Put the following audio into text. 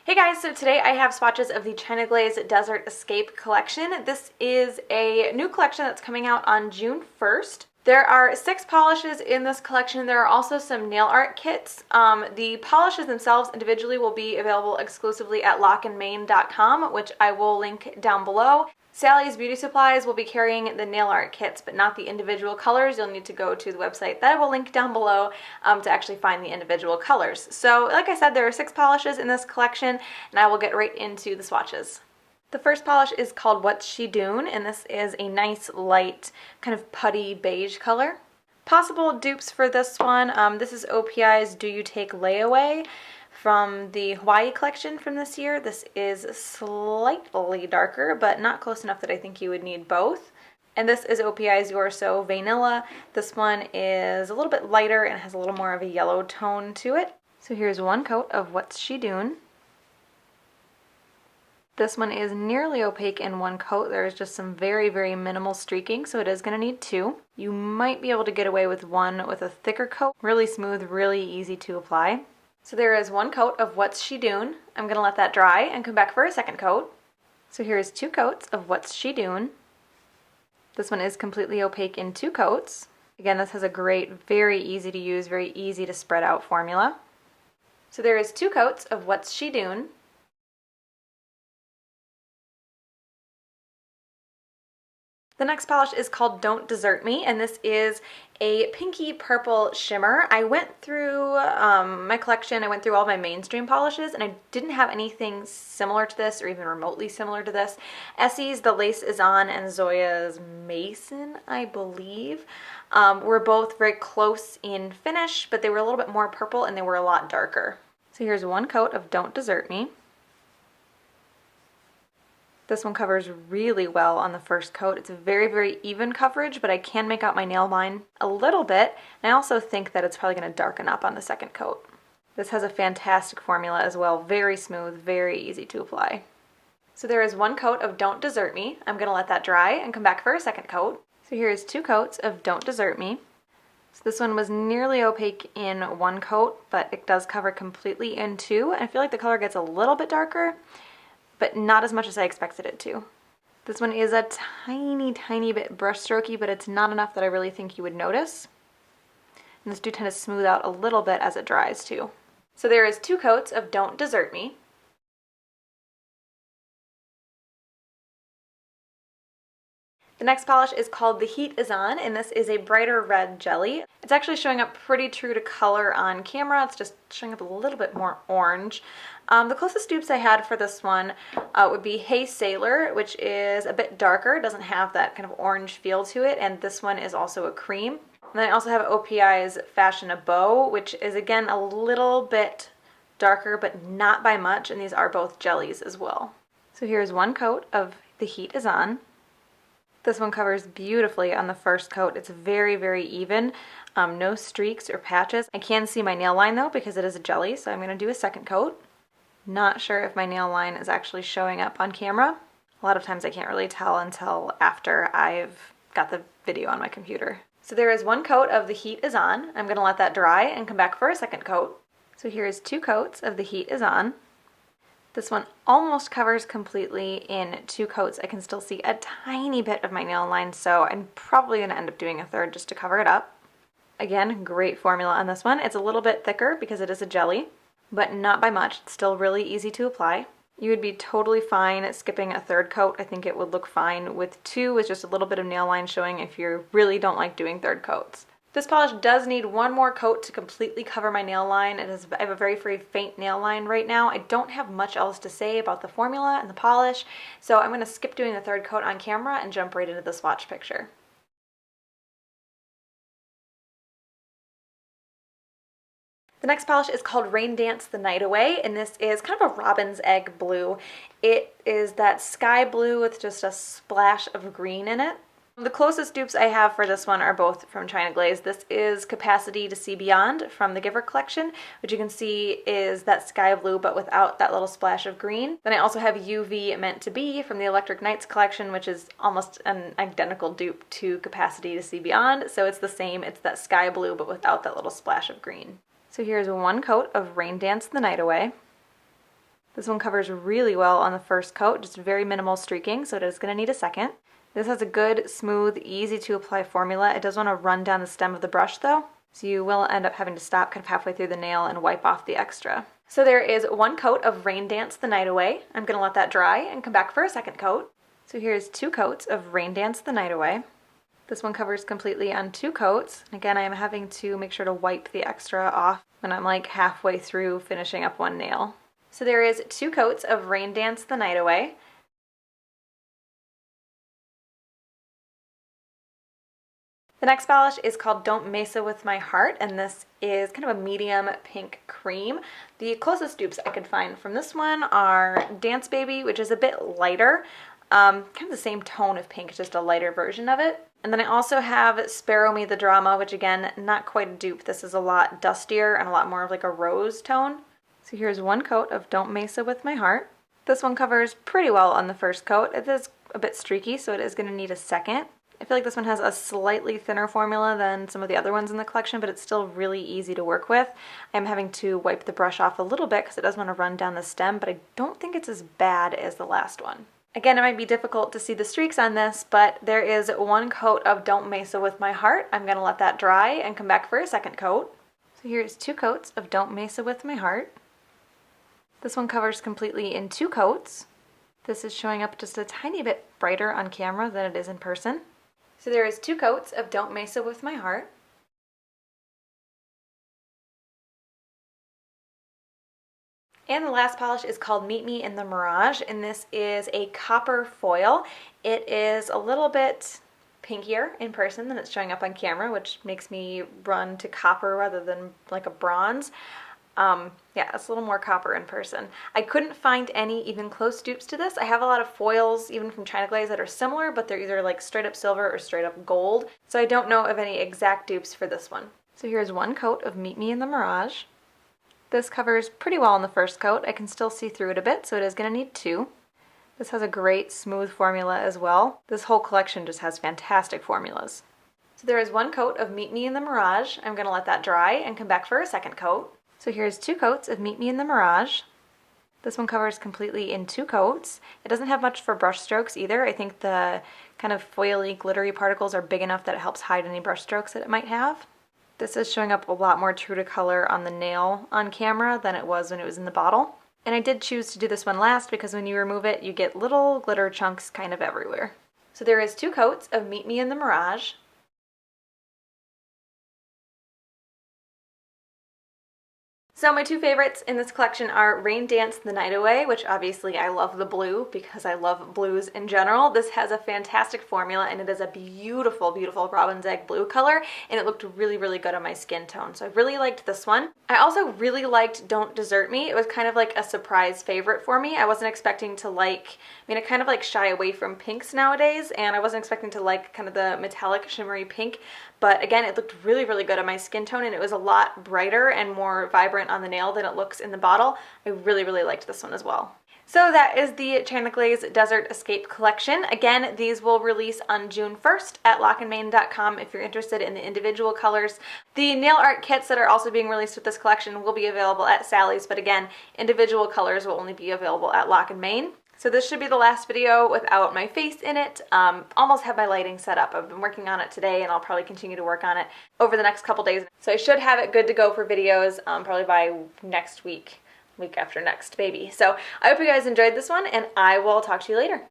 Hey guys, so today I have swatches of the China Glaze Desert Escape collection. This is a new collection that's coming out on June 1st. There are 6 polishes in this collection. There are also some nail art kits. The polishes themselves individually will be available exclusively at lockandmain.com, which I will link down below. Sally's Beauty Supplies will be carrying the nail art kits, but not the individual colors. You'll need to go to the website that I will link down below to actually find the individual colors. So like I said, there are 6 polishes in this collection, and I will get right into the swatches. The first polish is called She Dune, and this is a nice light kind of putty beige color. Possible dupes for this one, this is OPI's Do You Take Layaway from the Hawaii collection from this year. This is slightly darker, but not close enough that I think you would need both. And this is OPI's You're So Vanilla. This one is a little bit lighter and has a little more of a yellow tone to it. So here's one coat of What's She Dune. This one is nearly opaque in one coat. There's just some very, very minimal streaking, so it is going to need 2. You might be able to get away with one with a thicker coat. Really smooth, really easy to apply. So there is one coat of What's She Dune. I'm going to let that dry and come back for a second coat. So here's 2 coats of What's She Dune. This one is completely opaque in 2 coats. Again, this has a great, very easy to use, very easy to spread out formula. So there is 2 coats of What's She Dune. The next polish is called Don't Desert Me, and this is a pinky purple shimmer. I went through my collection, I went through all my mainstream polishes, and I didn't have anything similar to this or even remotely similar to this. Essie's The Lace Is On and Zoya's Mason, I believe, were both very close in finish, but they were a little bit more purple and they were a lot darker. So here's one coat of Don't Desert Me. This one covers really well on the first coat. It's a very, very even coverage, but I can make out my nail line a little bit. And I also think that it's probably going to darken up on the second coat. This has a fantastic formula as well. Very smooth, very easy to apply. So there is one coat of Don't Desert Me. I'm going to let that dry and come back for a second coat. So here is 2 coats of Don't Desert Me. So this one was nearly opaque in one coat, but it does cover completely in 2. And I feel like the color gets a little bit darker, but not as much as I expected it to. This one is a tiny, tiny bit brush strokey, but it's not enough that I really think you would notice. And this do tend to smooth out a little bit as it dries too. So there is 2 coats of Don't Desert Me. The next polish is called The Heat Is On, and this is a brighter red jelly. It's actually showing up pretty true to color on camera. It's just showing up a little bit more orange. The closest dupes I had for this one would be Hey Sailor, which is a bit darker. It doesn't have that kind of orange feel to it, and this one is also a cream. And then I also have OPI's Fashion a Bow, which is again a little bit darker, but not by much, and these are both jellies as well. So here's one coat of The Heat Is On. This one covers beautifully on the first coat. It's very, very even. No streaks or patches. I can see my nail line though because it is a jelly, so I'm going to do a second coat. Not sure if my nail line is actually showing up on camera. A lot of times I can't really tell until after I've got the video on my computer. So there is one coat of The Heat Is On. I'm going to let that dry and come back for a second coat. So here is 2 coats of The Heat Is On. This one almost covers completely in 2 coats. I can still see a tiny bit of my nail line, so I'm probably going to end up doing a third just to cover it up. Again, great formula on this one. It's a little bit thicker because it is a jelly, but not by much. It's still really easy to apply. You would be totally fine skipping a third coat. I think it would look fine with 2 with just a little bit of nail line showing if you really don't like doing third coats. This polish does need one more coat to completely cover my nail line. I have a very, very faint nail line right now. I don't have much else to say about the formula and the polish, so I'm going to skip doing the third coat on camera and jump right into the swatch picture. The next polish is called Rain Dance the Night Away, and this is kind of a robin's egg blue. It is that sky blue with just a splash of green in it. The closest dupes I have for this one are both from China Glaze. This is Capacity to See Beyond from the Giver collection, which you can see is that sky blue but without that little splash of green. Then I also have UV Meant to Be from the Electric Nights collection, which is almost an identical dupe to Capacity to See Beyond. So it's the same, it's that sky blue but without that little splash of green. So here's one coat of Rain Dance the Night Away. This one covers really well on the first coat, just very minimal streaking, so it is going to need a second. This has a good, smooth, easy to apply formula. It does want to run down the stem of the brush though, so you will end up having to stop kind of halfway through the nail and wipe off the extra. So there is one coat of Rain Dance the Night Away. I'm going to let that dry and come back for a second coat. So here's 2 coats of Rain Dance the Night Away. This one covers completely on 2 coats. Again, I am having to make sure to wipe the extra off when I'm like halfway through finishing up one nail. So there is 2 coats of Rain Dance the Night Away. The next polish is called Don't Mesa With My Heart, and this is kind of a medium pink cream. The closest dupes I could find from this one are Dance Baby, which is a bit lighter, kind of the same tone of pink, just a lighter version of it. And then I also have Sparrow Me the Drama, which again, not quite a dupe. This is a lot dustier and a lot more of like a rose tone. So here's 1 coat of Don't Mesa With My Heart. This one covers pretty well on the first coat. It is a bit streaky, so it is going to need a second. I feel like this one has a slightly thinner formula than some of the other ones in the collection, but it's still really easy to work with. I'm having to wipe the brush off a little bit because it does want to run down the stem, but I don't think it's as bad as the last one. Again, it might be difficult to see the streaks on this, but there is 1 coat of Don't Mesa With My Heart. I'm going to let that dry and come back for a second coat. So here's 2 coats of Don't Mesa With My Heart. This one covers completely in 2 coats. This is showing up just a tiny bit brighter on camera than it is in person. So there is 2 coats of Don't Mesa With My Heart. And the last polish is called Meet Me in the Mirage, and this is a copper foil. It is a little bit pinkier in person than it's showing up on camera, which makes me run to copper rather than like a bronze. Yeah, it's a little more copper in person. I couldn't find any even close dupes to this. I have a lot of foils, even from China Glaze, that are similar, but they're either like straight up silver or straight up gold. So I don't know of any exact dupes for this one. So here's 1 coat of Meet Me in the Mirage. This covers pretty well on the first coat. I can still see through it a bit, so it is going to need 2. This has a great smooth formula as well. This whole collection just has fantastic formulas. So there is 1 coat of Meet Me in the Mirage. I'm going to let that dry and come back for a second coat. So here's 2 coats of Meet Me in the Mirage. This one covers completely in 2 coats. It doesn't have much for brush strokes either. I think the kind of foily, glittery particles are big enough that it helps hide any brush strokes that it might have. This is showing up a lot more true to color on the nail on camera than it was when it was in the bottle. And I did choose to do this one last because when you remove it, you get little glitter chunks kind of everywhere. So there is 2 coats of Meet Me in the Mirage. So my 2 favorites in this collection are Rain Dance the Night Away, which obviously I love the blue because I love blues in general. This has a fantastic formula and it is a beautiful, beautiful robin's egg blue color, and it looked really, really good on my skin tone. So I really liked this one. I also really liked Don't Desert Me. It was kind of like a surprise favorite for me. I wasn't expecting to like, I kind of like shy away from pinks nowadays, and I wasn't expecting to like kind of the metallic shimmery pink. But again, it looked really, really good on my skin tone, and it was a lot brighter and more vibrant on the nail than it looks in the bottle. I really, really liked this one as well. So that is the China Glaze Desert Escape collection. Again, these will release on June 1st at lockandmain.com if you're interested in the individual colors. The nail art kits that are also being released with this collection will be available at Sally's, but again, individual colors will only be available at Lock and Main. So this should be the last video without my face in it. Almost have my lighting set up. I've been working on it today, and I'll probably continue to work on it over the next couple days. So I should have it good to go for videos probably by next week after next maybe. So I hope you guys enjoyed this one, and I will talk to you later.